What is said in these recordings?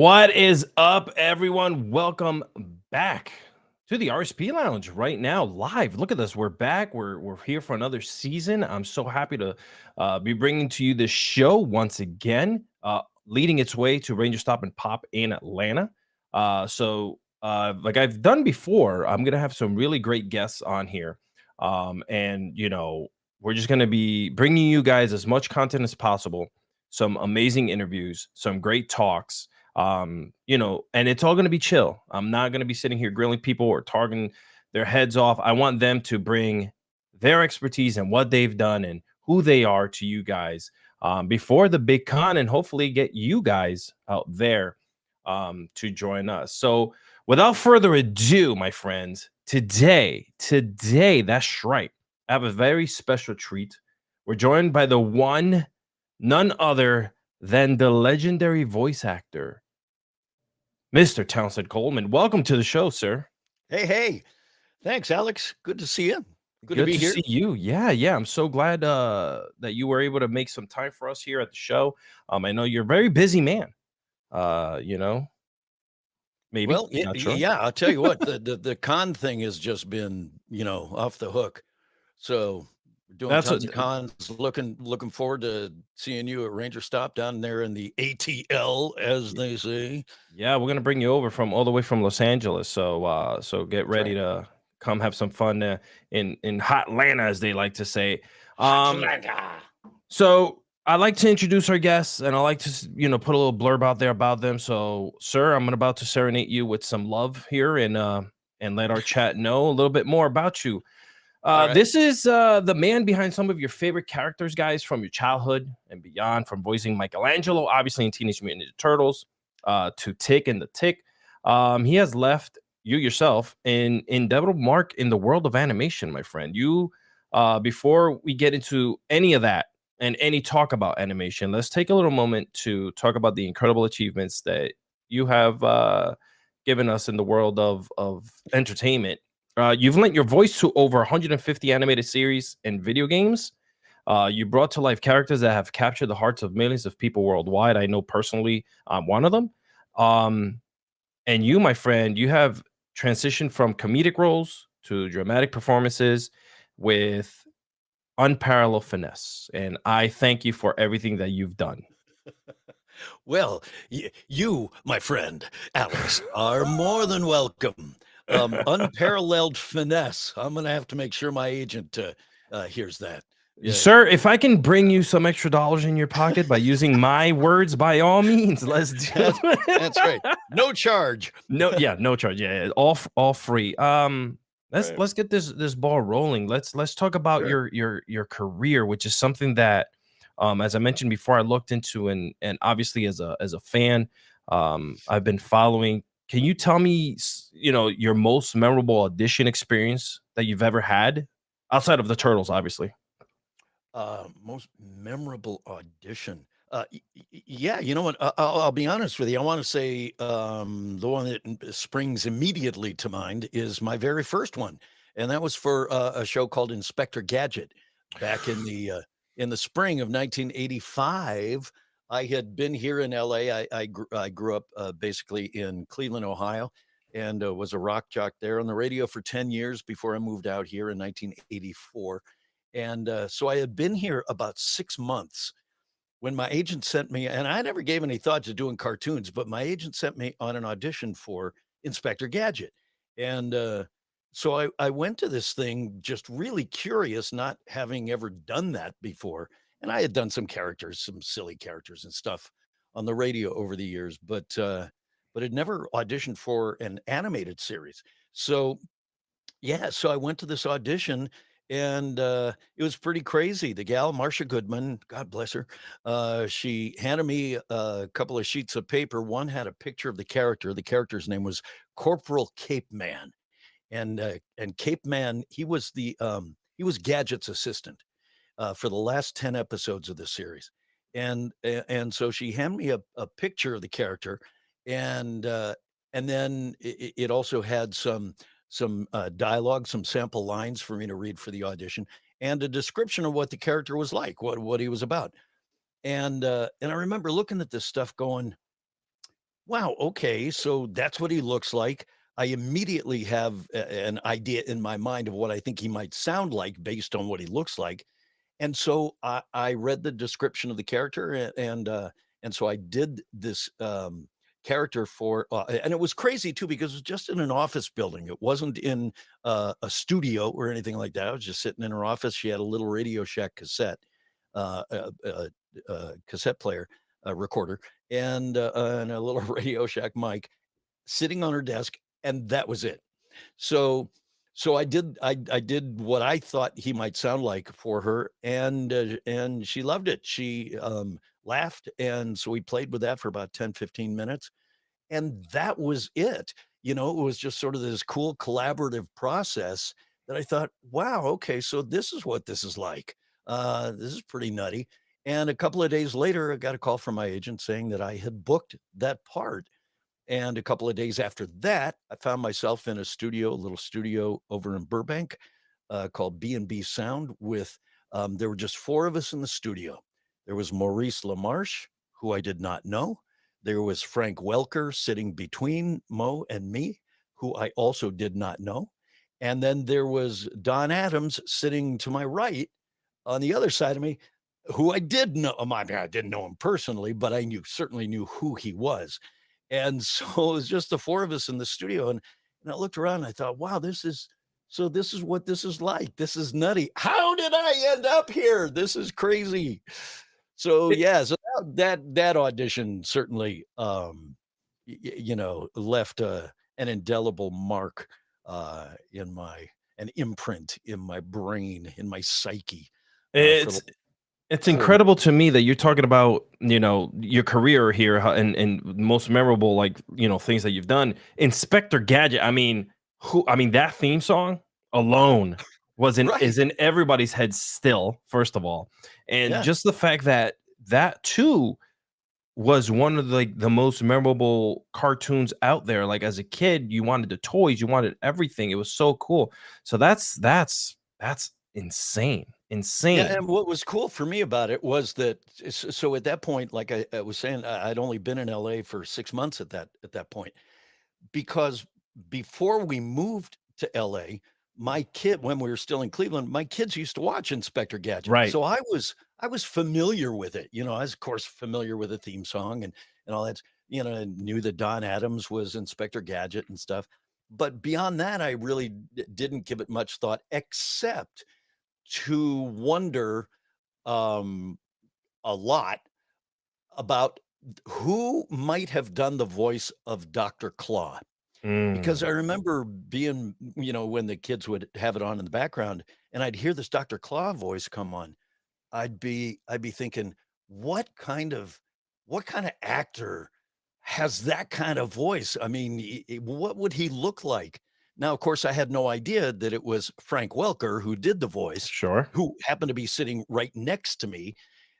What is up, everyone? Welcome back to the RSP Lounge right now, live. Look at this. We're back. We're here for another season. I'm so happy to be bringing to you this show once again, leading its way to Rangerstop and Pop in Atlanta. Like I've done before, I'm gonna have some really great guests on here, and we're just gonna be bringing you guys as much content as possible, some amazing interviews, some great talks, and it's all going to be chill. I'm not going to be sitting here grilling people or targeting their heads off. I want them to bring their expertise and what they've done and who they are to you guys before the big con, and hopefully get you guys out there to join us. So without further ado, my friends, today, that's right, I have a very special treat. We're joined by the one, none other than the legendary voice actor, Mr. Townsend Coleman. Welcome to the show, sir. Hey. Thanks, Alex. Good to see you. Good to Good be to here. see you. Yeah. I'm so glad that you were able to make some time for us here at the show. I know you're a very busy man. Maybe Well, not sure. yeah, I'll tell you what, the con thing has just been, off the hook. So we're doing That's tons of cons. Looking forward to seeing you at Rangerstop down there in the ATL, as they say. Yeah, we're gonna bring you over from all the way from Los Angeles. So get ready right. to come have some fun in hot Atlanta, as they like to say. Atlanta. So I like to introduce our guests, and I like to, put a little blurb out there about them. So, sir, I'm about to serenade you with some love here, and let our chat know a little bit more about you. All right. This is the man behind some of your favorite characters, guys, from your childhood and beyond, from voicing Michelangelo, obviously in Teenage Mutant Ninja Turtles, to Tick and the Tick. He has left you yourself an indelible mark in the world of animation, my friend. Before we get into any of that and any talk about animation, let's take a little moment to talk about the incredible achievements that you have given us in the world of entertainment. You've lent your voice to over 150 animated series and video games. You brought to life characters that have captured the hearts of millions of people worldwide. I know personally I'm one of them. And you, my friend, you have transitioned from comedic roles to dramatic performances with unparalleled finesse. And I thank you for everything that you've done. Well, you, my friend Alex, are more than welcome. Unparalleled finesse. I'm going to have to make sure my agent hears that. Yeah. Sir, if I can bring you some extra dollars in your pocket by using my words, by all means, let's do it. That's right. No charge. No charge. Yeah, all free. Let's get this ball rolling. Let's talk about Sure. your career, which is something that, as I mentioned before, I looked into, and obviously as a fan, I've been following. Can you tell me, your most memorable audition experience that you've ever had outside of the Turtles, obviously? Most memorable audition. Yeah, you know what? I'll be honest with you. I want to say the one that springs immediately to mind is my very first one, and that was for a show called Inspector Gadget back in the spring of 1985. I had been here in LA. I grew up basically in Cleveland, Ohio, and was a rock jock there on the radio for 10 years before I moved out here in 1984. And so I had been here about 6 months when my agent sent me, and I never gave any thought to doing cartoons, but my agent sent me on an audition for Inspector Gadget. And so I went to this thing just really curious, not having ever done that before. And I had done some characters, some silly characters and stuff on the radio over the years, but had never auditioned for an animated series. So yeah, so I went to this audition and it was pretty crazy. The gal, Marcia Goodman, God bless her, she handed me a couple of sheets of paper. One had a picture of the character. The character's name was Corporal Cape Man, and Cape Man, he was Gadget's assistant for the last 10 episodes of the series, and so she handed me a picture of the character, and and then it also had some dialogue, some sample lines for me to read for the audition, and a description of what the character was like, what he was about. And I remember looking at this stuff going, Wow, okay, so that's what he looks like. I immediately have an idea in my mind of what I think he might sound like based on what he looks like. And so I read the description of the character and so I did this character for and it was crazy too because it was just in an office building. It wasn't in a studio or anything like that. I was just sitting in her office. She had a little Radio Shack cassette, uh, uh, uh, cassette player, recorder, and a little Radio Shack mic sitting on her desk, and that was it. So so I did what I thought he might sound like for her, and she loved it. She, laughed, and so we played with that for about 10, 15 minutes, and that was it. You know, it was just sort of this cool collaborative process that I thought, "Wow, okay, so this is what this is like. This is pretty nutty." And a couple of days later, I got a call from my agent saying that I had booked that part. And a couple of days after that, I found myself in a studio, a little studio over in Burbank, called B&B Sound with, there were just 4 of us in the studio. There was Maurice LaMarche, who I did not know. There was Frank Welker sitting between Mo and me, who I also did not know. And then there was Don Adams sitting to my right on the other side of me, who I did know. I mean, I didn't know him personally, but I certainly knew who he was. And so it was just the 4 of us in the studio, and I looked around and I thought, "Wow, this is what this is like. This is nutty. How did I end up here? This is crazy." So, It, yeah, so that audition certainly, you know, left, an indelible mark, in my an imprint in my brain, in my psyche, for it's It's 40. incredible to me that you're talking about, your career here and most memorable, like, things that you've done. Inspector Gadget. I mean, that theme song alone Right. is in everybody's head still, first of all. And Yeah. just the fact that that too was one of the most memorable cartoons out there. Like as a kid, you wanted the toys, you wanted everything. It was so cool. So that's insane. Yeah, Insane. and what was cool for me about it was that so at that point, like I was saying, I'd only been in LA for 6 months at that point, because before we moved to LA, my kid when we were still in Cleveland, my kids used to watch Inspector Gadget. Right. So I was familiar with it. You know, I was of course familiar with the theme song and all that, you know, and knew that Don Adams was Inspector Gadget and stuff. But beyond that, I really didn't give it much thought except to wonder um, a lot about who might have done the voice of Dr. Claw. Because Mm. I remember being, you know, when the kids would have it on in the background and I'd hear this Dr. Claw voice come on, I'd be thinking, what kind of actor has that kind of voice? I mean, what would he look like? Now, of course, I had no idea that it was Frank Welker who did the voice, Sure. who happened to be sitting right next to me.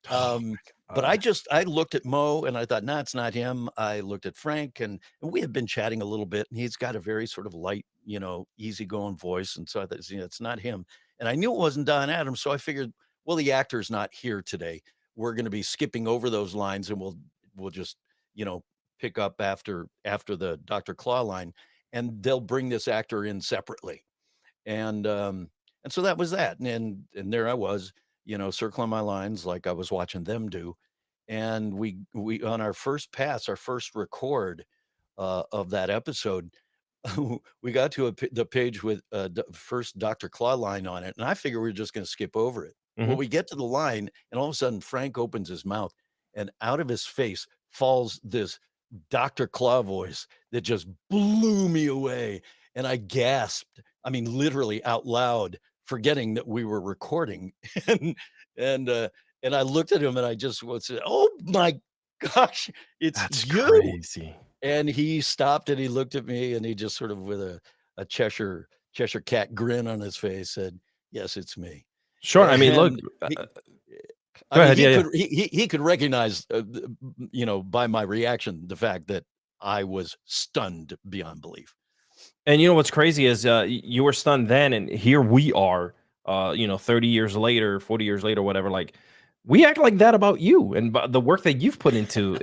Oh um, my but god. I looked at Mo and I thought, "Nah, it's not him." I looked at Frank and we had been chatting a little bit, and he's got a very sort of light, you know, easygoing voice, and so I thought, "It's not him." And I knew it wasn't Don Adams, so I figured, well, the actor's not here today. We're gonna be skipping over those lines, and we'll just, you know, pick up after the Dr. Claw line, and they'll bring this actor in separately. And and so that was that. And there I was, you know, circling my lines like I was watching them do. And we on our first pass, our first record of that episode, we got to the page with first Dr. Claw line on it, and I figured we were just going to skip over it. Well, Mhm. we get to the line, and all of a sudden, Frank opens his mouth, and out of his face falls this Dr. Claw voice that just blew me away, and I gasped. I mean, literally out loud, forgetting that we were recording, and and uh, and I looked at him, and I just was, "Oh my gosh, it's That's you!" crazy. And he stopped and he looked at me and he just sort of with a Cheshire cat grin on his face said, "Yes, it's me." Sure, I mean, look, And he I go mean, ahead, he yeah, yeah. could he could recognize, you know, by my reaction, the fact that I was stunned beyond belief. And you know what's crazy is, you were stunned then, and here we are, 30 years later, 40 years later, whatever, like, we act like that about you and the work that you've put into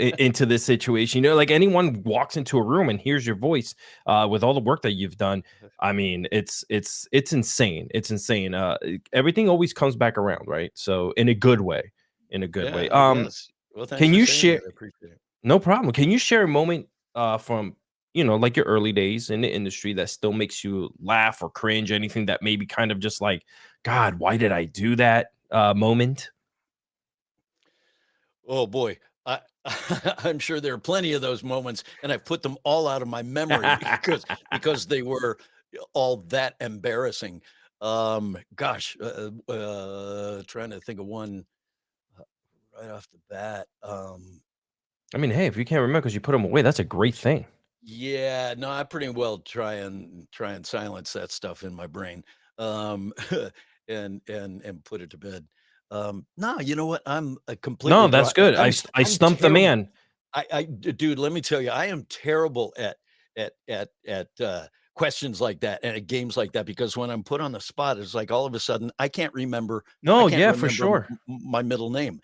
this situation. You know, like anyone walks into a room and hears your voice with all the work that you've done. I mean, it's insane. It's insane. Everything always comes back around, right? So in a good way, in a good way. Yeah, I guess. Well, thanks Can for you saying share? that. I appreciate it. No problem. Can you share a moment from like your early days in the industry that still makes you laugh or cringe? Anything that maybe kind of just like, God, why did I do that? Moment. Oh boy. I I'm sure there are plenty of those moments, and I've put them all out of my memory because they were all that embarrassing. Gosh, trying to think of one right off the bat. I mean, hey, if you can't remember because you put them away, that's a great thing. Yeah, no, I pretty well try and silence that stuff in my brain, um, and put it to bed. No, you know what? I'm No, completely that's dry. good. I I'm stumped the terrible. man. Dude, let me tell you, I am terrible at questions like that and at games like that because when I'm put on the spot, it's like all of a sudden I No, can't yeah, for remember sure. my middle name,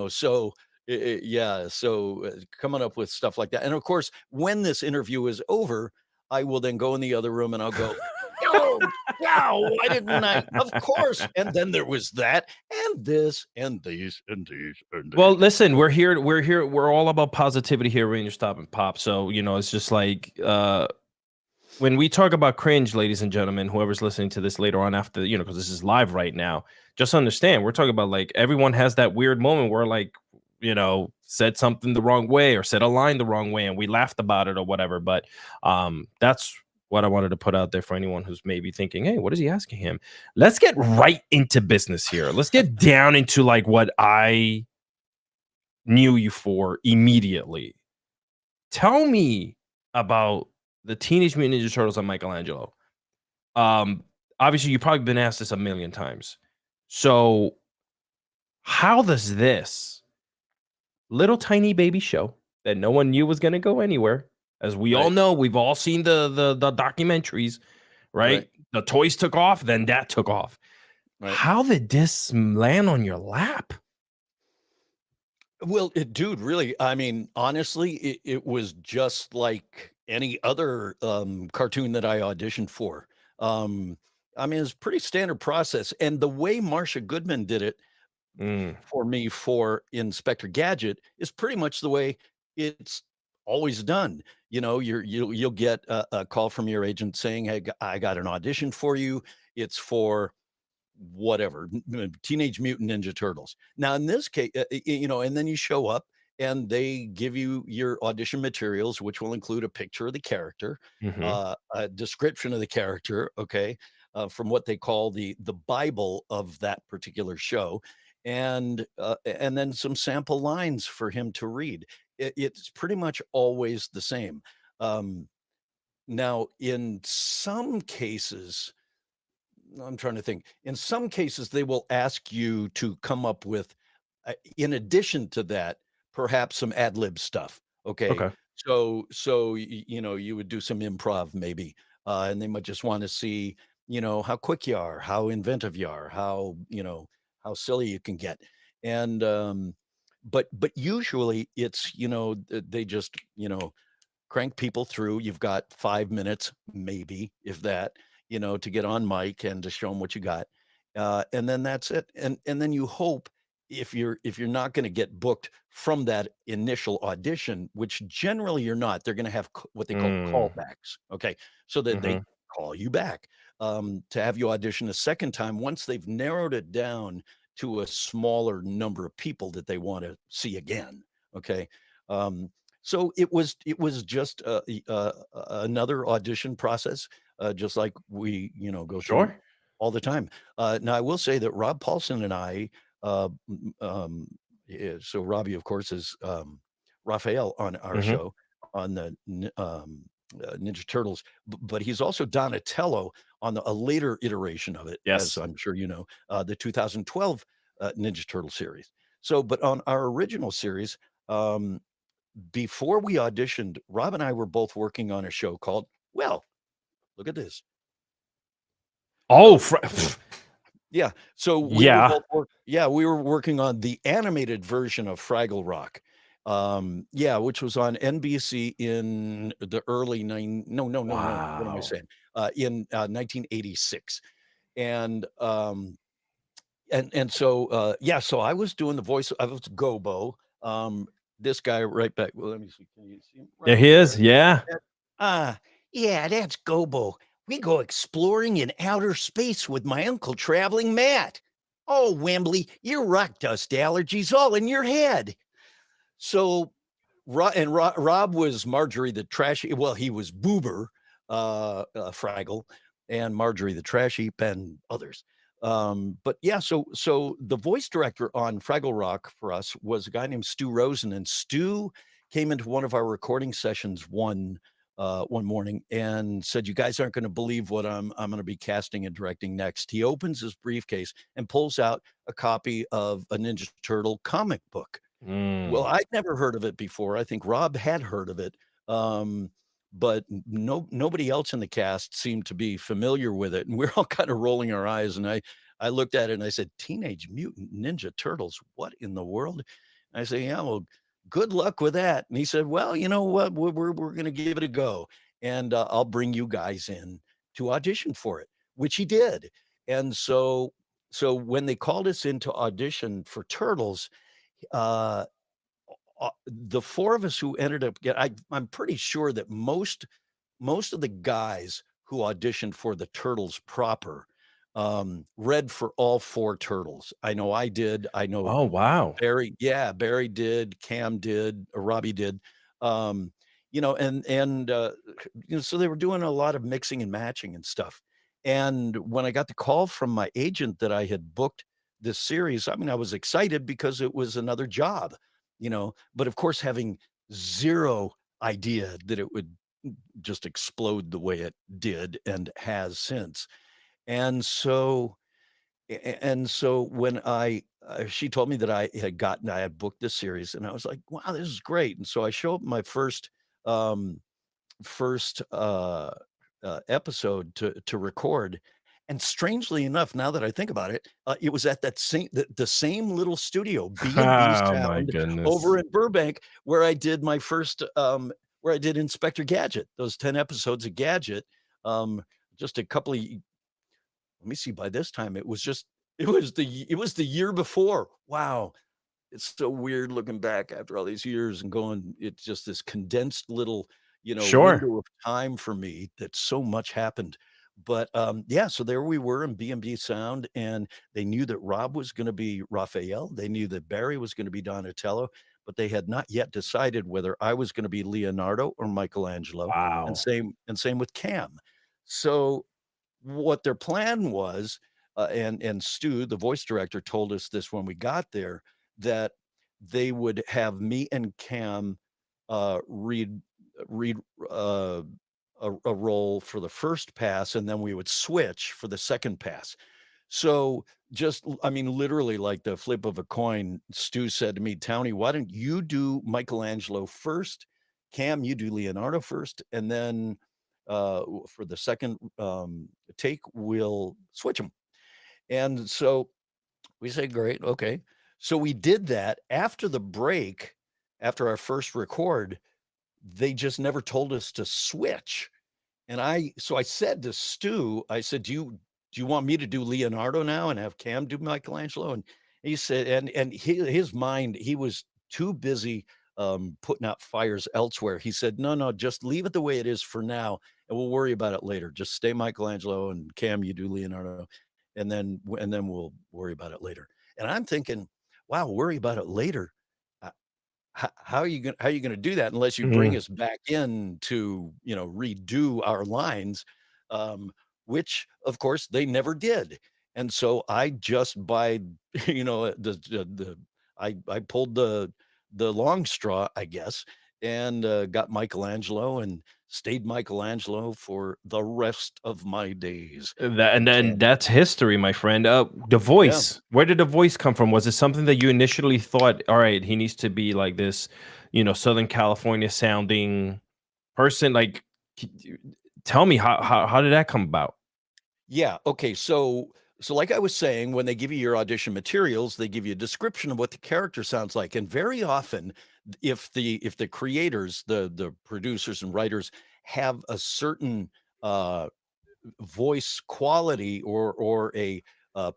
so yeah, so coming up with stuff like that. And of course, when this interview is over, I will then go in the other room and I'll go, oh, wow, why didn't I? Of course. And then there was that and this and these and these and Well, these. listen, we're here. We're here. We're all about positivity here, at Rangerstop and Pop. So it's just like when we talk about cringe, ladies and gentlemen, whoever's listening to this later on after, because this is live right now, just understand we're talking about like everyone has that weird moment where like, said something the wrong way or said a line the wrong way and we laughed about it or whatever. But that's what I wanted to put out there for anyone who's maybe thinking, hey, what is he asking him? Let's get right into business here. Let's get down into like what I knew you for immediately. Tell me about the Teenage Mutant Ninja Turtles on Michelangelo. Um, Obviously, you've probably been asked this a million times. So, how does this little tiny baby show that no one knew was going to go anywhere, as we all Right, know, we've all seen the documentaries, right, right? The toys took off, then that took off. right. How did this land on your lap? Well, dude, really, I mean, honestly, it was just like any other cartoon that I auditioned for. Um, I mean, it's pretty standard process. And the way Marsha Goodman did it Mm, for me for Inspector Gadget is pretty much the way it's always done. You'll get a call from your agent saying, "Hey, I got an audition for you. It's for whatever, Teenage Mutant Ninja Turtles." Now, in this case, and then you show up and they give you your audition materials, which will include a picture of the character, hmm a description of the character, okay, from what they call the Bible of that particular show, and then some sample lines for him to read. It's pretty much always the same. Um, Now, in some cases, I'm trying to think. In some cases, they will ask you to come up with, in addition to that, perhaps some ad lib stuff. Okay, Okay. you would do some improv maybe, and they might just want to see, how quick you are, how inventive you are, how silly you can get, and but usually it's they just crank people through. You've got 5 minutes, maybe, if that, to get on mic and to show them what you got, and then that's it. And then you hope if you're not going to get booked from that initial audition, which generally you're not, they're going to have what they call Mm, callbacks. Okay, so that they hmm call you back to have you audition a second time once they've narrowed it down to a smaller number of people that they want to see again. Okay. Um, so it was just another audition process, just like we go through Sure. all the time. Now I will say that Rob Paulson and I, so Robbie, of course, is Raphael on our hmm show on the Ninja Turtles, but he's also Donatello on a later iteration of it, as Yes. I'm sure you know, the 2012 Ninja Turtle series. So, but on our original series. Um, Before we auditioned, Rob and I were both working on a show called, well, look at this. Oh, Uh, Yeah. So we were Yeah. both we were working on the animated version of Fraggle Rock. Yeah, which was on NBC in the early no. What am I Wow. saying? In 1986. And so yeah, so I was doing the voice. I was Gobo. This guy right back. Well, let me see. Can you see him There right he is. there? Yeah. Ah, yeah, that's Gobo. We go exploring in outer space with my uncle traveling Matt. Oh, Wembley, your rock dust allergies all in your head. So, Rob was Marjorie the Trashy. Well, he was Boober, Fraggle, and Marjorie the Trash Heap, and others. But yeah, so the voice director on Fraggle Rock for us was a guy named Stu Rosen, and Stu came into one of our recording sessions one morning and said, "You guys aren't going to believe what I'm going to be casting and directing next." He opens his briefcase and pulls out a copy of a Ninja Turtle comic book. Well, Mm. I'd never heard of it before. I think Rob had heard of it, um, but nobody else in the cast seemed to be familiar with it, and we're all kind of rolling our eyes. And I looked at it and I said, "Teenage Mutant Ninja Turtles? What in the world?" And I say, "Yeah, well, good luck with that." And he said, "Well, you know what? We're going to give it a go, and I'll bring you guys in to audition for it," which he did. And so when they called us in to audition for Turtles, uh, the four of us who ended up I'm pretty sure that most of the guys who auditioned for the Turtles proper read for all four Turtles. I know I did. I know Oh, wow. Barry did, Cam did, Robbie did. Um, so they were doing a lot of mixing and matching and stuff. And when I got the call from my agent that I had booked this series, I mean, I was excited because it was another job, but of course, having zero idea that it would just explode the way it did and has since. And so when she told me that I had booked this series, and I was like, "Wow, this is great." And so I show up my um, first episode to record, and strangely enough, now that I think about it, it was at the same little studio, B&B Oh my Sound, over goodness. in Burbank, where I did my first where I did Inspector Gadget, those 10 episodes of Gadget. Just a couple of Let me see, by this time it was the year before. Wow. It's so weird looking back after all these years and going, it's just this condensed little, Sure. window of time for me that so much happened. But yeah, so there we were in B&B Sound, and they knew that Rob was going to be Raphael. They knew that Barry was going to be Donatello, but they had not yet decided whether I was going to be Leonardo or Michelangelo, and Wow. same with Cam. So what their plan was, and Stu, the voice director, told us this when we got there, that they would have me and Cam read a role for the first pass, and then we would switch for the second pass. So I mean, literally like the flip of a coin, Stu said to me, "Townie, why don't you do Michelangelo first? Cam, you do Leonardo first, and then for the second take, we'll switch them." And so we said, "Great, okay." So we did that. After the break, after our first record, they just never told us to switch. And I said to Stu, I said, "Do you want me to do Leonardo now and have Cam do Michelangelo?" And he said, and his mind, he was too busy putting out fires elsewhere. He said, "No, just leave it the way it is for now, and we'll worry about it later. Just stay Michelangelo, and Cam, you do Leonardo, and then we'll worry about it later." And I'm thinking, wow, worry about it later. Uh, how are you going to do that unless you bring Mhm. us back in to redo our lines, um, which of course they never did. And so I just by I pulled the long straw, I guess, and got Michelangelo and stayed Michelangelo for the rest of my days. That and And then Cam, that's history, my friend. The yeah. voice. Where did the voice come from? Was it something that you initially thought, all right, he needs to be like this, Southern California sounding person? Tell me how did that come about? Yeah. Okay. So So like I was saying, when they give you your audition materials, they give you a description of what the character sounds like. And very often, if the creators, the producers and writers have a certain uh voice quality or a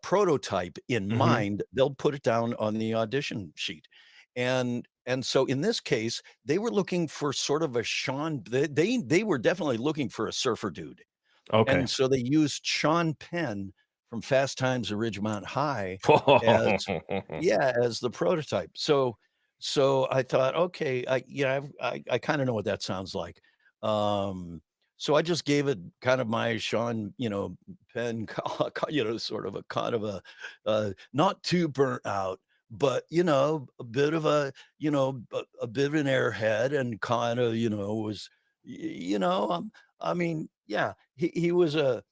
prototype in Hmm. mind, they'll put it down on the audition sheet. And so in this case, they were looking for sort of a Sean. They were definitely looking for a surfer dude, Okay. and so they used Sean Penn from Fast Times at Ridgemont High as yeah, as the prototype. So I thought, okay, I kind of know what that sounds like. So I just gave it kind of my Sean, Penn, sort of a not too burnt out, but a bit of a bit of an airhead, and kind of, was, I mean, yeah, he was a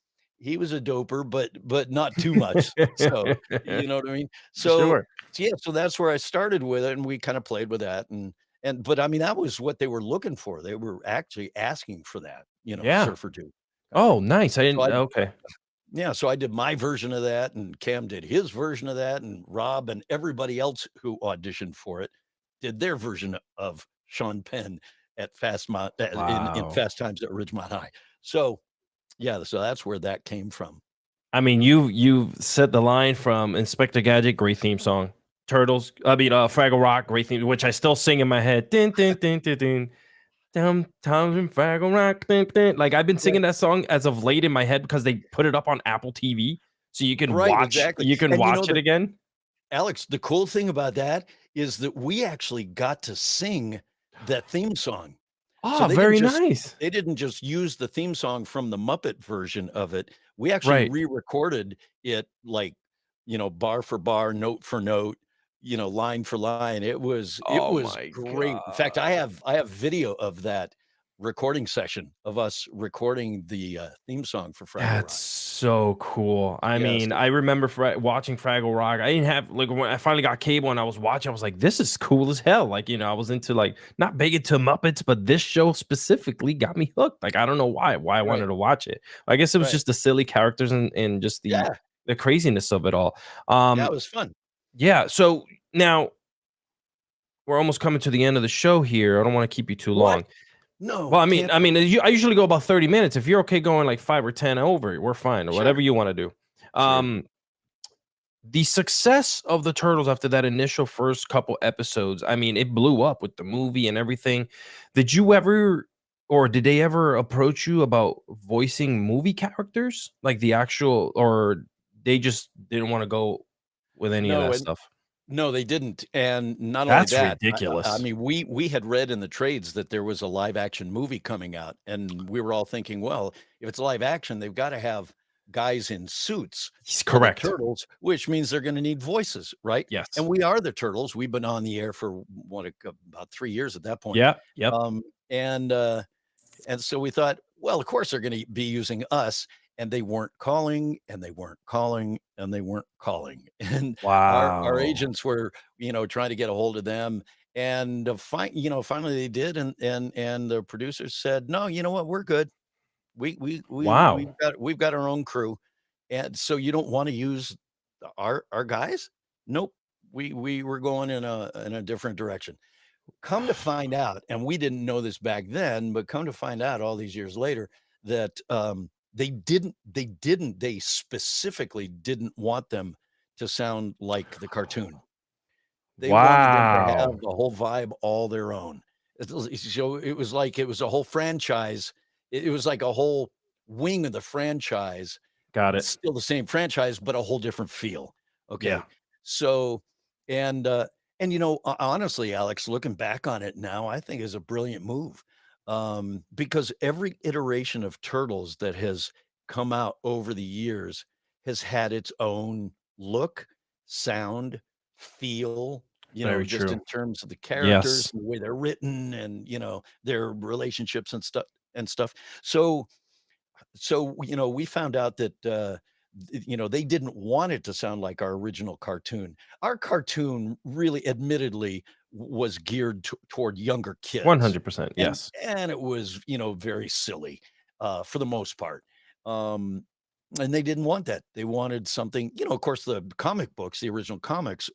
doper, but not too much. So, you know what I mean? So Sure. yeah, so that's where I started with it, and we kinda played with that, and but, I mean, that was what they were looking for. They were actually asking for that, Yeah. surfer dude kinda Oh, thing. nice. I So didn't. I Okay. yeah, so I did my version of that, and Cam did his version of that, and Rob and everybody else who auditioned for it did their version of Sean Penn at in Wow. Fast Times at Ridgemont High. So, yeah, so that's where that came from. I mean, you've set the line from Inspector Gadget, great theme song. Turtles, I mean, Fraggle Rock, great theme, which I still sing in my head. Din, din, din, din, din. Townsend Fraggle Rock. Din, din. Like I've been Right. singing that song as of late in my head because they put it up on Apple TV, so Right, exactly, you can and watch it the again. Alex, the cool thing about that is that we actually got to sing that theme song. So Oh, very nice. they didn't just use the theme song from the Muppet version of it. We actually Right. re-recorded it, like, bar for bar, note for note, line for line. Oh It was my great. In fact, I god. have I have video of that recording session of us recording the, theme song for Fraggle That's Rock. so cool. I Yes. mean, I remember watching Fraggle Rock. I didn't have like when I finally got cable and I was watching, I was like, "This is cool as hell." Like, I was into like not big into Muppets, but this show specifically got me hooked. Like, I don't know why I Right, wanted to watch it. I guess it was right. just the silly characters and just Yeah, the craziness of it all. yeah, Um, it was fun. yeah. So now we're almost coming to the end of the show here. I don't want to keep you too What? long. Well, No, I mean, can't be. I usually go about 30 minutes. If you're okay going like 5 or 10 over, we're fine, or Sure, whatever you wanna do. sure. Um, the success of the Turtles after that initial first couple episodes, I mean, it blew up with the movie and everything. Did you ever or did they ever approach you about voicing movie characters? Like the actual or they just didn't wanna go with any of No, that and stuff? no, they didn't, and not only That's that, I ridiculous. mean, we had read in the trades that there was a live action movie coming out, and we were all thinking, "Well, if it's live action, they've gotta have guys in suits He's for the correct. turtles, which means they're gonna need voices, right?" And Yes. we are the turtles. We've been on the air for about 3 years at that point. Yep, yep. Um, and, uh And so we thought, well, of course they're going to be using us. And they weren't calling, and they weren't calling, and they weren't calling. And our Wow. agents were, trying to get a hold of them. And finally they did. And the producers said, no, you know what? We're good. Wow. We've got our own crew. And so you don't want to use our guys? Nope. We were going in a different direction. Come to find out, and we didn't know this back then, but come to find out all these years later that, they specifically didn't want them to sound like the cartoon. They wanted them to have Wow. the whole vibe all their own. It was like it was a whole franchise. It was like a whole wing of the franchise, Got it. still the same franchise, but a whole different feel. Yeah. Okay. So, and, honestly, Alex, looking back on it now, I think is a brilliant move. Because every iteration of Turtles that has come out over the years has had its own look, sound, feel, Very just true. in terms of the characters Yes. and the way they're written, and, their relationships and stuff. So we found out that, they didn't want it to sound like our original cartoon. Our cartoon really, admittedly, was geared toward younger kids, 100%. and Yes. and it was, very silly, for the most part. Um, And they didn't want that. They wanted something, of course, the comic books, the original comics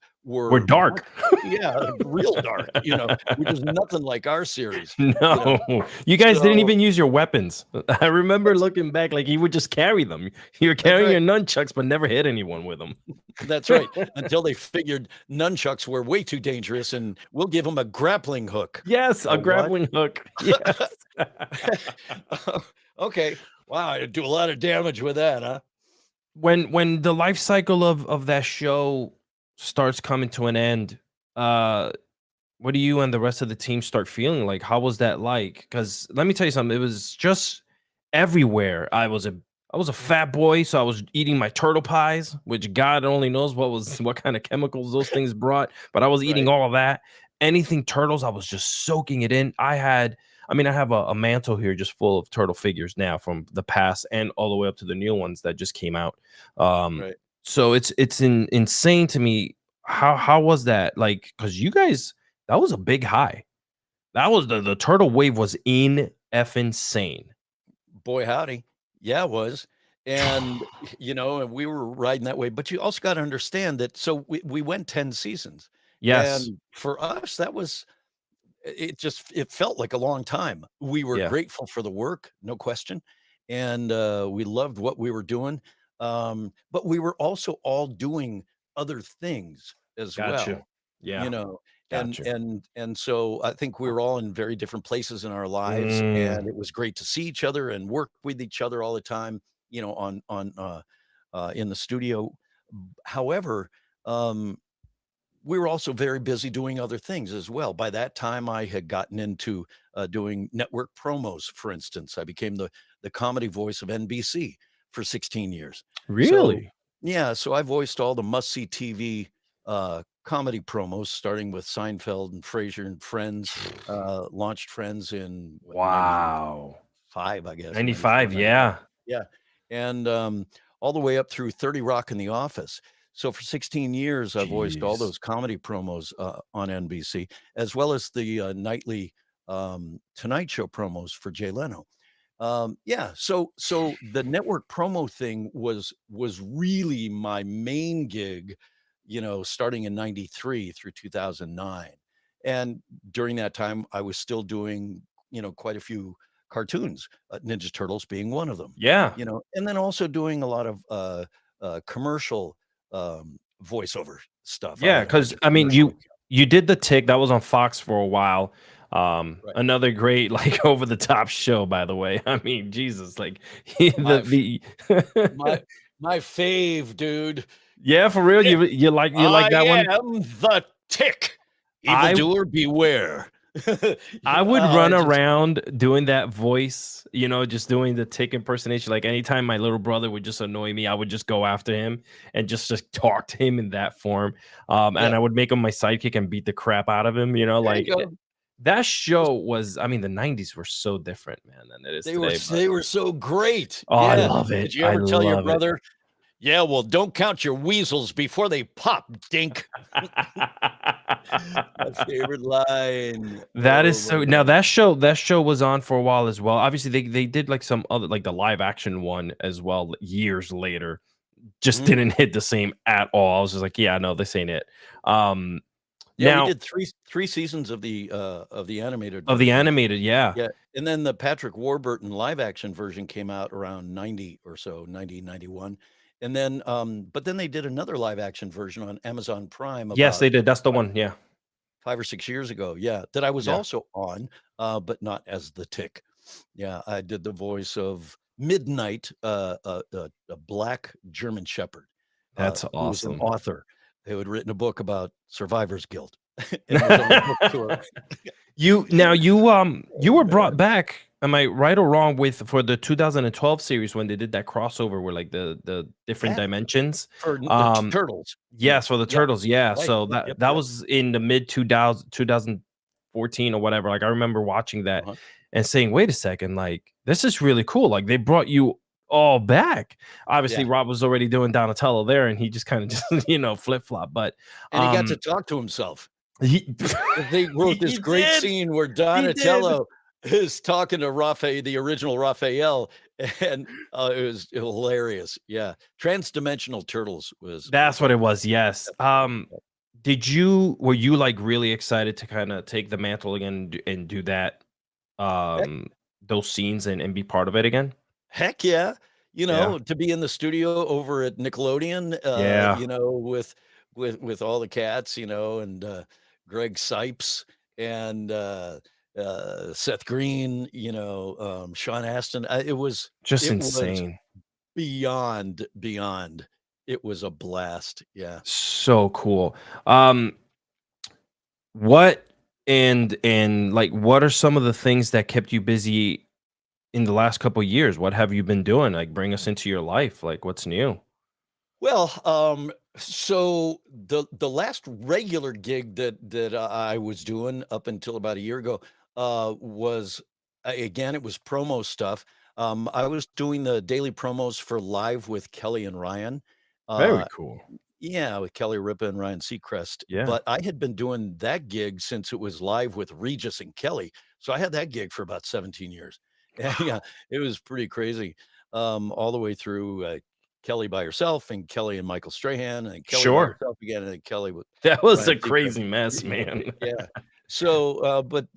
We're were dark. yeah, real dark, which is nothing like our series, you know. No, you guys didn't So even use your weapons. I remember that's looking back, like you would just carry them. You were that's carrying right. your nunchucks, but never hit anyone with them. That's right. Until they figured nunchucks were way too dangerous, and we'll give them a grappling hook. Yes, A a what? grappling hook. Yes. Okay. Wow, I do a lot of damage with that, huh? When the life cycle of that show starts coming to an end, uh, what do you and the rest of the team start feeling like? How was that like? Because let me tell you something, it was just everywhere. I was a fat boy, so I was eating my turtle pies, which God only knows what kind of chemicals those things brought, but I was eating Right. all of that. Anything turtles, I was just soaking it in. I have a mantle here just full of turtle figures now from the past and all the way up to the new ones that just came out. Um, Right. so insane to me. How was that? Like, because you guys, that was a big high. That was the turtle wave was in effing insane. Boy, howdy. Yeah, it was. And, and we were riding that way. But you also got to understand that. So we went 10 seasons. Yes. And for us, that was, it felt like a long time. We were Yeah. grateful for the work, no question. And we loved what we were doing. But we were also all doing other things as Got you. well, you Yeah. know. Got And you. and so I think we were all in very different places in our lives, and Mm, it was great to see each other and work with each other all the time, in the studio. However, um, we were also very busy doing other things as well. By that time, I had gotten into doing network promos. For instance, I became the comedy voice of NBC for 16 years. So really? yeah, so I voiced all the must see TV comedy promos, starting with Seinfeld and Frasier and Friends. Launched Friends in what, Wow. 95, I guess, 94, 95, 95. yeah. Yeah. And all the way up through 30 Rock and The Office. So for 16 years, I voiced all Jeez. those comedy promos on NBC, as well as the nightly Tonight Show promos for Jay Leno. Yeah, so the network promo thing was really my main gig, starting in 93 through 2009. And during that time, I was still doing, quite a few cartoons, Ninja Turtles being one of them, Yeah. and then also doing a lot of commercial voiceover stuff. I Yeah, had a bunch because of I mean, commercial you did The Tick, that was on Fox for a while. right. Another great, like, over the top show, by the way. I mean, Jesus, like, My the my my fave, dude. Yeah, for real, you like I that one? am the Tick. I Evildoer beware. I would I run just around doing that voice, just doing the Tick impersonation. Like anytime my little brother would just annoy me, I would just go after him and just talk to him in that form. yeah, And I would make him my sidekick and beat the crap out of him. there you go. That Just show was, I mean, the 90s were so different, man, than it is today. But they were so great. oh, I Yeah. love it. Did you I ever tell your love it. brother, "Yeah, well, don't count your weasels before they pop, dink." My favorite line. That is Oh my so now god. that show was on for a while as well. Obviously, they did like some other like the live action one as well years later. Just Mhm. didn't hit the same at all. I was just like, yeah, no, this ain't it. Um, Yeah, we now did three seasons of the animated of the version. animated, yeah. Yeah, and then the Patrick Warburton live action version came out around 90 or so, 90 91, and then, but then they did another live action version on Amazon Prime Yes, about they did. That's the 5 one. Yeah. 5 or 6 years ago, yeah, that I was Yeah. also on, but not as the Tick. Yeah, I did the voice of Midnight, a black German Shepherd, That's who was an awesome. author who had written a book about survivor's guilt and was on a book tour. You Oh, were brought man. back, am I right or wrong, with for the 2012 series when they did that crossover where like the different Yeah, dimensions? for the Um, Turtles, you yes, mean? for the Yeah, turtles, yeah. right. So Yep, that yep, that yep. was in the mid 2014 or whatever. Like I remember watching that Uh-huh. and saying, "Wait a second, like this is really cool. Like they brought you all back." Obviously, Yeah, Rob was already doing Donatello there, and he just kind of just flip flop. But and he got to um, talk to himself. he 'Cause they wrote he this great did, scene where he did. Donatello is talking to Raphael, the original Raphael, and it was hilarious. Yeah, Transdimensional Turtles was That's what it was. Yes. episode. Were you like really excited to kind of take the mantle again and do that Heck, those scenes and be part of it again? heck yeah! You Yeah. know, to be in the studio over at Nickelodeon, Yeah. you know, with all the cats, you know, and Greg Sipes and Seth Green, you know, Sean Astin. Just It was insane. beyond. It was a blast. Yeah. So cool. Um what and like what are some of the things that kept you busy in the last couple years? What have you been doing? Like bring us into your life. Like what's new? Well, so the last regular gig that I was doing up until about a year ago was again it was promo stuff. I was doing the daily promos for Live with Kelly and Ryan. Very Uh, cool. yeah, with Kelly Ripa and Ryan Seacrest. Yeah. But I had been doing that gig since it was Live with Regis and Kelly. So I had that gig for about 17 years. And yeah, it was pretty crazy. All the way through Kelly by herself and Kelly and Michael Strahan and Kelly by Sure. herself again and then Kelly with That was Ryan a Seacrest. crazy mess, man. Yeah. So, but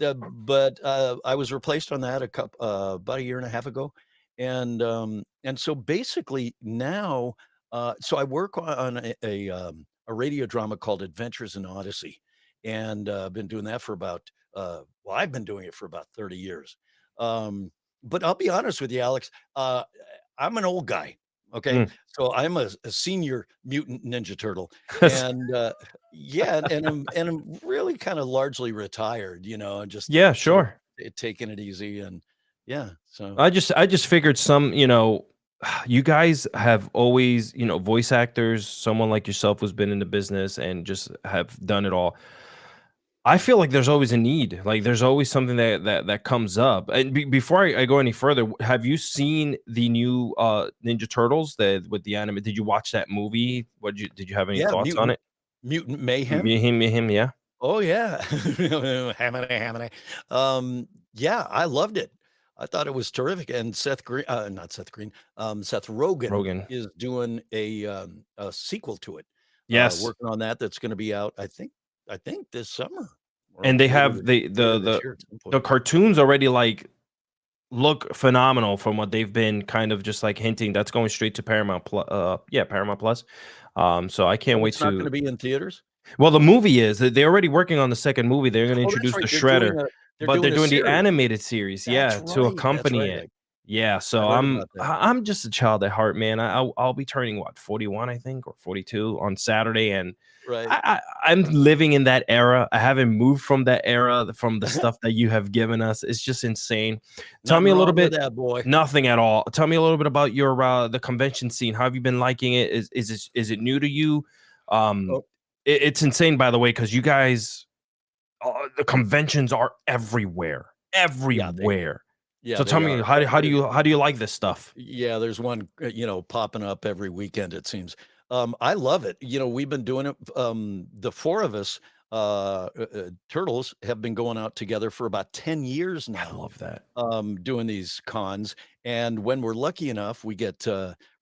I was replaced on that about a year and a half ago, and so basically now, so I work on a radio drama called Adventures in Odyssey, and I've been doing that for about well, I've been doing it for about 30 years. Um, but I'll be honest with you, Alex, I'm an old guy. Okay, Mm. so I'm a senior mutant ninja turtle, That's and yeah, and I'm really kind of largely retired, you know, and just yeah, sort of sure. taking it easy and yeah, so I just figured you guys have always, voice actors, someone like yourself who's been in the business and just have done it all. I feel like there's always a need. Like there's always something that comes up. And before I go any further, have you seen the new Ninja Turtles that with the anime? Did you watch that movie? Did you have any yeah, thoughts on it? mutant mayhem. Me, him, yeah. Oh yeah, Hammy, hammy. Yeah, I loved it. I thought it was terrific. And Seth Green, not Seth Green, Seth Rogen Rogan. is doing a sequel to it. Yes. Working on that. That's going to be out. I think this summer or And they later have this later this year at some the point. cartoons already like look phenomenal from what they've been kind of just like hinting. That's going straight to Paramount Plus. Yeah, Paramount Plus. So I can't Oh, wait it's not going to. to be in theaters. Well, the movie is they're already working on the second movie. They're going to Oh, that's introduce the right. Shredder, They're but they're doing a doing the series. animated series, That's yeah, to right. That's accompany right. it. Yeah, I so heard I'm about that. I'm just a child at heart, man. I'll be turning what 41, I think, or 42 on Saturday, and Right. I'm living in that era. I haven't moved from that era, from the stuff that you have given us. It's just insane. Tell Nothing me a little wrong with bit. that, boy. Nothing at all. Tell me a little bit about your the convention scene. How have you been liking it? Is it new to you? Um, Oh, it's insane, by the way, because you guys, the conventions are everywhere, yeah, everywhere. So tell they me, are. how do you like this stuff? Yeah, there's one, you know, popping up every weekend, it seems. I love it. You know, we've been doing it. The four of us, turtles, have been going out together for about 10 years I now, love that. doing these cons. And when we're lucky enough, we get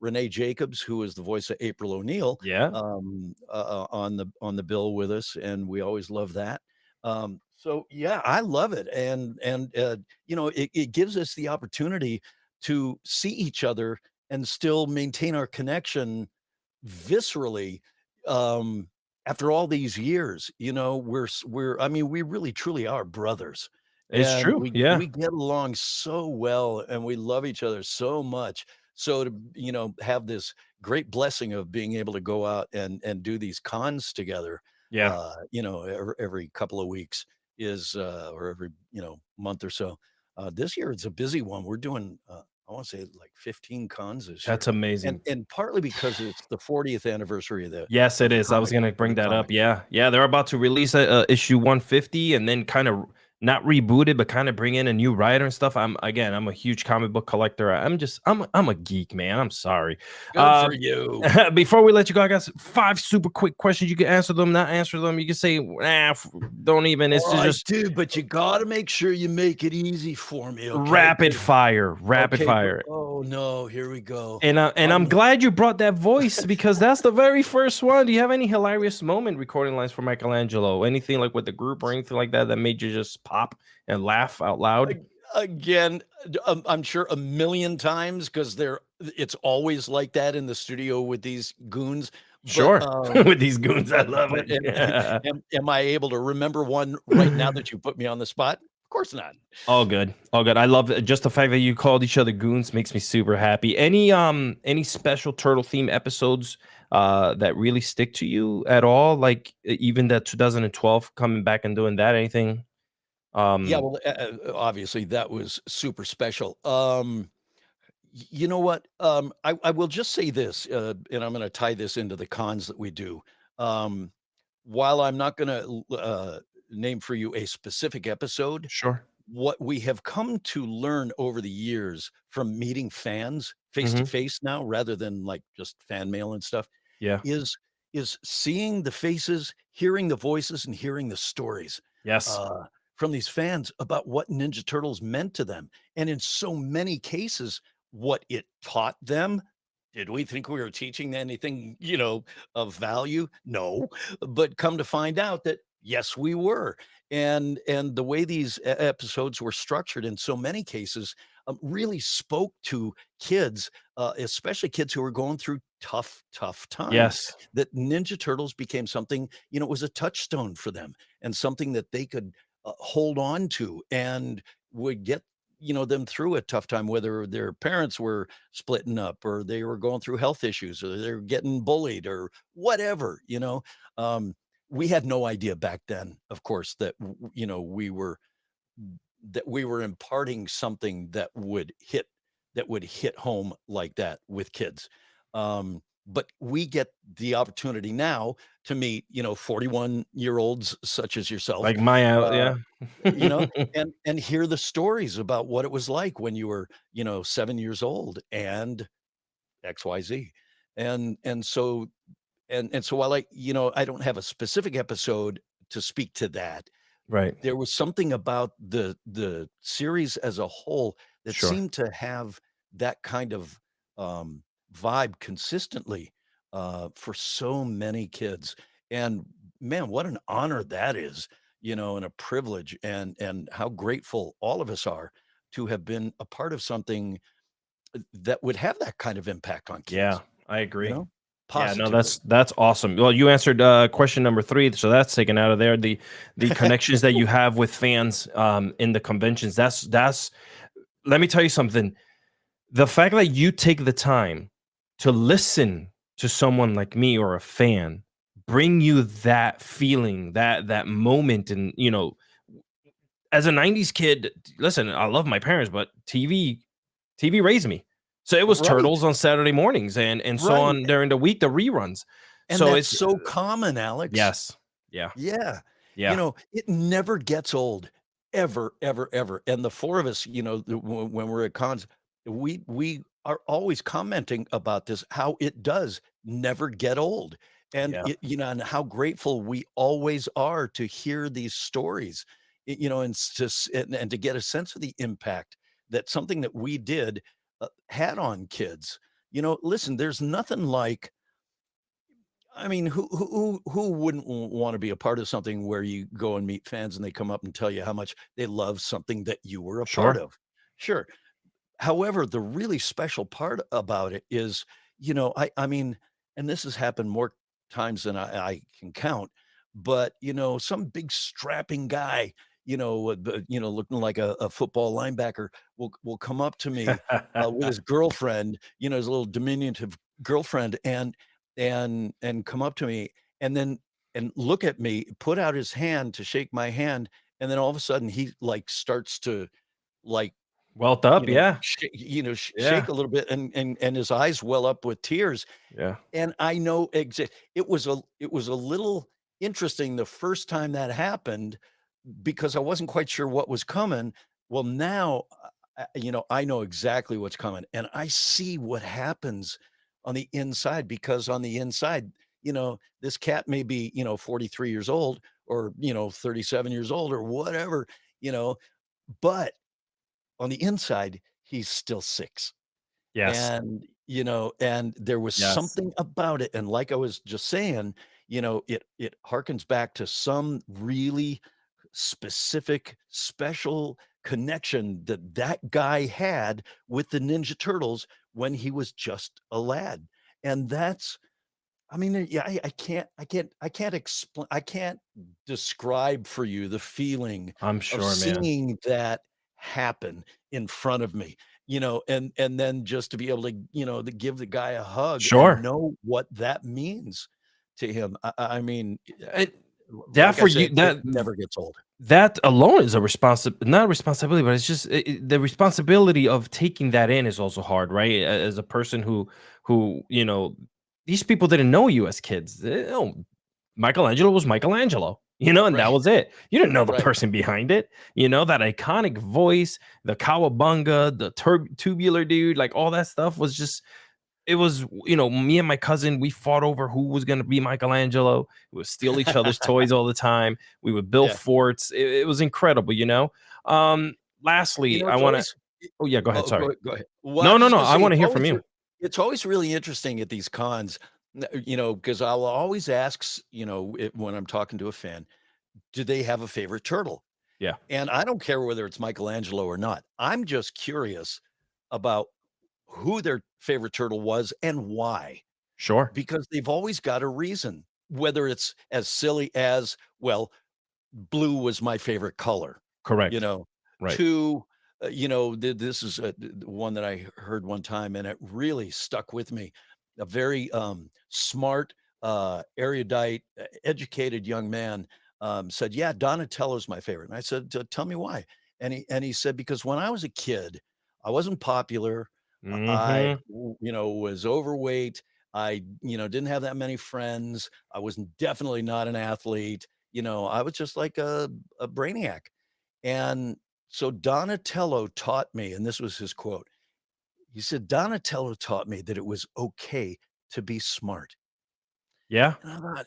Renee Jacobs, who is the voice of April O'Neil, Yeah, on the bill with us, and we always love that. So yeah, I love it, and you know, it gives us the opportunity to see each other and still maintain our connection viscerally um after all these years. You know, we're I mean, we really truly are brothers, it's and true. Yeah, we get along so well and we love each other so much. So to, you know, have this great blessing of being able to go out and do these cons together, yeah. you know, every couple of weeks is or every, you know, month or so. This year it's a busy one. We're doing I want to say like 15 cons this That's year. amazing. And partly because it's the 40th anniversary Yes, it of the is. I was comic gonna of bring the that comic. up. Yeah, yeah. They're about to release a issue 150, and then kind of not reboot it, but kind of bring in a new writer and stuff. I'm a huge comic book collector. I'm a geek, man. I'm sorry. Good Uh, for you. before we let you go, I got 5 super quick questions. You can answer them, not answer them. You can say, nah, don't even. It's Oh, I just do, but you gotta make sure you make it easy for me, okay? rapid fire, rapid Okay, fire. oh, no, here we go. And I'm Um, glad you brought that voice because that's the very first one. Do you have any hilarious moment recording lines for Michelangelo? Anything like with the group or anything like that that made you just pop and laugh out loud? ag again, I'm sure a million times because it's always like that in the studio with these goons, but, Sure. With these goons, I love but it. Yeah. am I able to remember one right now that you put me on the spot? Of course not. All good. All good. I love it. Just the fact that you called each other goons makes me super happy. Any special turtle theme episodes that really stick to you at all? Like even that 2012 coming back and doing that, anything? Yeah, Um well, obviously, that was super special. You know what? I will just say this, and I'm gonna tie this into the cons that we do. Um, while I'm not gonna name for you a specific episode, sure. what we have come to learn over the years from meeting fans face to Hmm. face now, rather than like just fan mail and stuff, Yeah. is seeing the faces, hearing the voices, and hearing the stories, Yes. uh, from these fans about what Ninja Turtles meant to them, and in so many cases, what it taught them. Did we think we were teaching anything, of value? No, but come to find out that, yes, we were, and the way these episodes were structured in so many cases, really spoke to kids, especially kids who were going through tough times. Yes. That Ninja Turtles became something, it was a touchstone for them and something that they could hold on to and would get them through a tough time, whether their parents were splitting up or they were going through health issues or they're getting bullied or whatever. um, we had no idea back then, of course, that we were imparting something that would hit home like that with kids. But we get the opportunity now to meet 41-year olds such as yourself, Like my out, uh, yeah. you know and hear the stories about what it was like when you were 7 years old and XYZ. And so while I don't have a specific episode to speak to that, Right. there was something about the series as a whole that Sure. seemed to have that kind of, um, vibe consistently, for so many kids, and man, what an honor that is, and a privilege, and how grateful all of us are to have been a part of something that would have that kind of impact on Yeah, kids, I you agree. know, Yeah, no, positively. that's awesome. Well, you answered question number 3, so that's taken out of there. The connections that you have with fans in the conventions. That's let me tell you something. The fact that you take the time to listen to someone like me or a fan bring you that feeling, that moment, and as a 90s kid, listen, I love my parents, but TV raised me. So it was Right, Turtles on Saturday mornings and so right, on during the week, the reruns. and So that's it's so common, Alex. yes. Yeah. Yeah. Yeah. It never gets old, ever, ever, ever. And the four of us, when we're at cons, we are always commenting about this, how it does never get old. And Yeah. and how grateful we always are to hear these stories, and to get a sense of the impact that something that we did had on kids. Listen, there's nothing like, I mean, who wouldn't want to be a part of something where you go and meet fans and they come up and tell you how much they love something that you were a part Sure. of? Sure. However, the really special part about it is, I mean, and this has happened more times than I can count, but some big strapping guy, looking like a football linebacker will come up to me with his girlfriend, his little diminutive girlfriend, and come up to me and then and look at me, put out his hand to shake my hand, and then all of a sudden he like starts to like Welt up, yeah. shake Yeah. a little bit, and his eyes well up with tears, Yeah. and I know it was a little interesting the first time that happened, because I wasn't quite sure what was coming. Well, now, I know exactly what's coming, and I see what happens on the inside, because on the inside, this cat may be, 43 years old, or, 37 years old, or whatever, you know, but on the inside, he's still 6. Yes. And there was Yes. something about it, and like I was just saying, it harkens back to some really specific, special connection that that guy had with the Ninja Turtles when he was just a lad. And that's I mean, yeah, I can't explain, I can't describe for you the feeling I'm of sure, man. seeing that happen in front of me, and then just to be able to, to give the guy a hug and Sure. know what that means to him. I mean, It, that like I for you said, it that never gets old. that alone is a not a responsibility, but it's just the responsibility of taking that in is also hard, right? As a person who these people didn't know you as kids. Michelangelo was Michelangelo, and that Right, was it. You didn't know the right. person behind it, that iconic voice, the cowabunga, the tubular dude, like all that stuff was just it was, me and my cousin, we fought over who was gonna be Michelangelo. We would steal each other's toys all the time. We would build Yeah. forts. It was incredible. Lastly, I It's wanna always oh, yeah, go ahead, oh, go sorry. ahead, go ahead. Well, I No, was no, just no, gonna I say wanna hear from you. it's always really interesting at these cons, because I'll always ask, when I'm talking to a fan, do they have a favorite turtle? Yeah, And I don't care whether it's Michelangelo or not. I'm just curious about who their favorite turtle was and why, sure. because they've always got a reason, whether it's as silly as, well, blue was my favorite color, you Correct. know, Right. to, this is one that I heard one time, and it really stuck with me. A very smart, erudite, educated young man said, "Yeah, Donatello's my favorite." And I said, "Tell me why." And he said, "Because when I was a kid, I wasn't popular. I, Mhm. was overweight. I, didn't have that many friends. I was definitely not an athlete. I was just like a brainiac." And so Donatello taught me, and this was his quote. He said, "Donatello taught me that it was okay to be smart." Yeah, And I thought,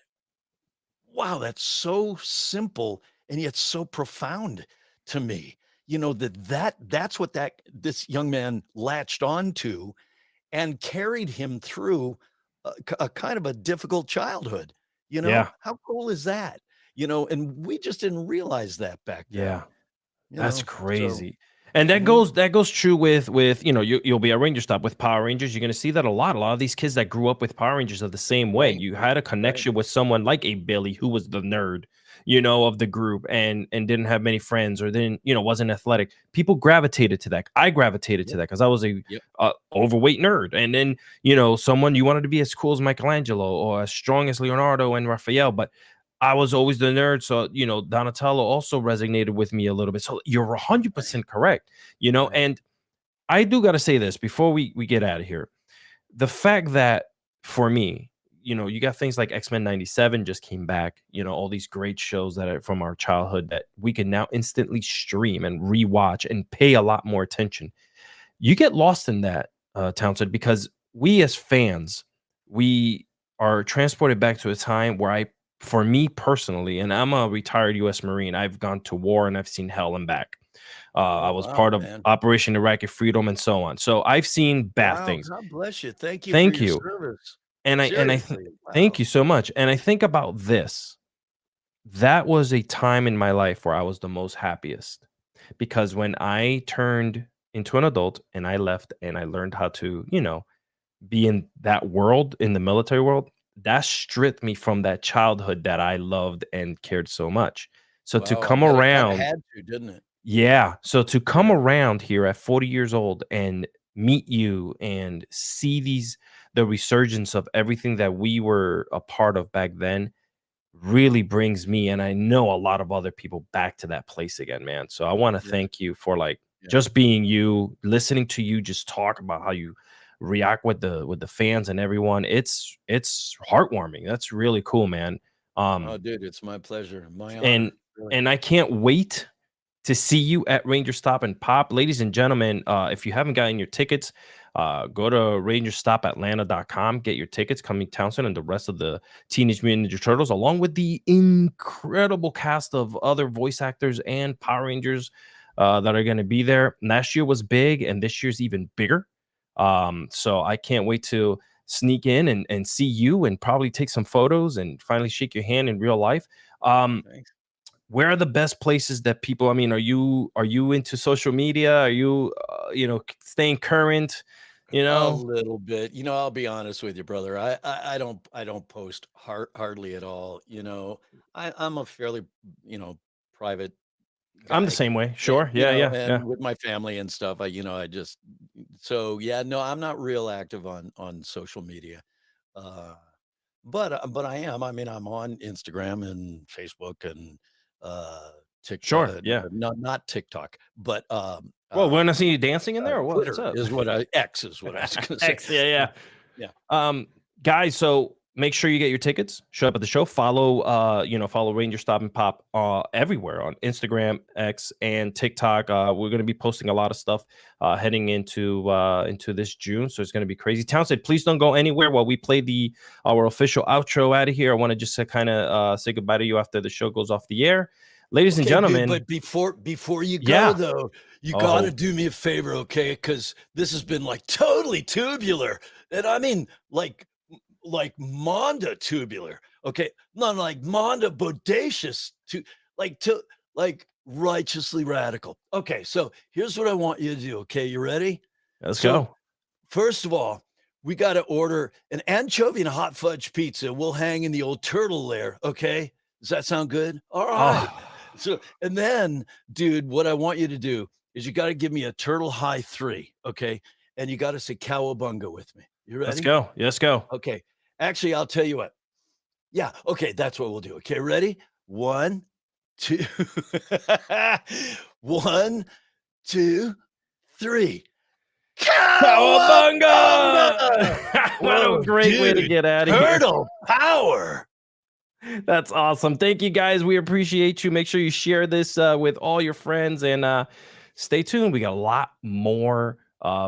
wow, that's so simple and yet so profound to me. That's what this young man latched on to and carried him through a kind of a difficult childhood. yeah, How cool is that? And we just didn't realize that back then. yeah. That's So crazy. And that mhm, goes true with you'll be at Ranger Stop with Power Rangers. You're gonna see that a lot. A lot of these kids that grew up with Power Rangers are the same way. right, You had a right, connection with someone like a Billy who was the nerd, of the group and didn't have many friends or didn't, wasn't athletic. People gravitated to that. I gravitated to yep, that because I was a yep, overweight nerd. And then, someone you wanted to be as cool as Michelangelo or as strong as Leonardo and Raphael, but I was always the nerd, so, Donatello also resonated with me a little bit. So you're right, 100% correct, right, and I do gotta say this before we get out of here. The fact that for me, you got things like X-Men 97 just came back, all these great shows that are from our childhood that we can now instantly stream and rewatch and pay a lot more attention. You get lost in that, Townsend, because we as fans, we are transported back to a time where for me personally, and I'm a retired U.S. Marine, I've gone to war and I've seen hell and back. I oh was wow, part of man, Operation Iraqi Freedom and so on. So I've seen bad wow, things. God bless you, thank you for Thank your you, service. and I Seriously, thank wow, you so much. And I think about this. That was a time in my life where I was the most happiest because when I turned into an adult and I left and I learned how to, be in that world, in the military world, that stripped me from that childhood that I loved and cared so much. So to wow, I come bet it kinda around, had to, didn't it? yeah, so to come Yeah, around here at 40 years old and meet you and see the resurgence of everything that we were a part of back then really brings me and I know a lot of other people back to that place again, man. So I want to yeah, thank you for like yeah. just being you, listening to you just talk about how you react with the fans and everyone. It's heartwarming. That's really cool, man. Oh, Um dude, it's my pleasure, my and honor. Really. And I can't wait to see you at Rangerstop and Pop. Ladies and gentlemen, if you haven't gotten your tickets, go to rangerstopatlanta.com, get your tickets. Coming Townsend and the rest of the Teenage Mutant Ninja Turtles, along with the incredible cast of other voice actors and Power Rangers that are going to be there. Last year was big, and this year's even bigger. So I can't wait to sneak in and see you and probably take some photos and finally shake your hand in real life. Thanks. Where are the best places that people, I mean, are you into social media? Are you staying current, you A know? little bit. I'll be honest with you, brother. I don't post hardly at all. I'm a fairly, private I'm the guy. same way. And, Sure. Yeah, yeah, yeah. and with my family and stuff, I just so yeah, no, I'm not real active on social media. Uh but I am. I mean, I'm on Instagram and Facebook and TikTok, Sure. Yeah. not TikTok, but Well, when I see you dancing in there or what? What's Twitter up? is what I X is what I was going to say. X, yeah, yeah. Yeah. Guys, so make sure you get your tickets. Show up at the show. Follow, follow Ranger Stop and Pop everywhere on Instagram, X, and TikTok. We're going to be posting a lot of stuff heading into this June, so it's going to be crazy. Townsend, please don't go anywhere while we play our official outro out of here. I want to just kind of say goodbye to you after the show goes off the air, ladies and Okay, dude, gentlemen. but before you go Yeah. though, you Oh, gotta do me a favor, okay? Because this has been like totally tubular, and I mean like Monda tubular, okay? Not like Monda bodacious like righteously radical. Okay, so here's what I want you to do. Okay, you ready? let's So go. first of all, we got to order an anchovy and a hot fudge pizza. We'll hang in the old turtle lair. Okay. Does that sound good? All right. Oh, So, and then, dude, what I want you to do is you got to give me a turtle high 3. Okay. And you got to say cowabunga with me. You let's ready? go. Let's go. Okay. Actually, I'll tell you what. Yeah. Okay. That's what we'll do. Okay. Ready? 1, 2, 1, 2, 3. Cowabunga! Cowabunga! What a Whoa, great way to dude, get out of here. turtle power. That's awesome. Thank you guys. We appreciate you. Make sure you share this with all your friends and stay tuned. We got a lot more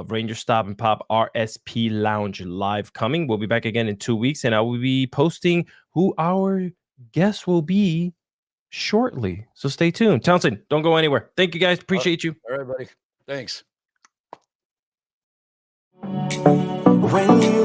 Ranger Stop and Pop RSP Lounge live coming. We'll be back again in 2 weeks, and I will be posting who our guests will be shortly. So stay tuned. Townsend, don't go anywhere. Thank you guys. Appreciate you. All right, buddy. Thanks. When you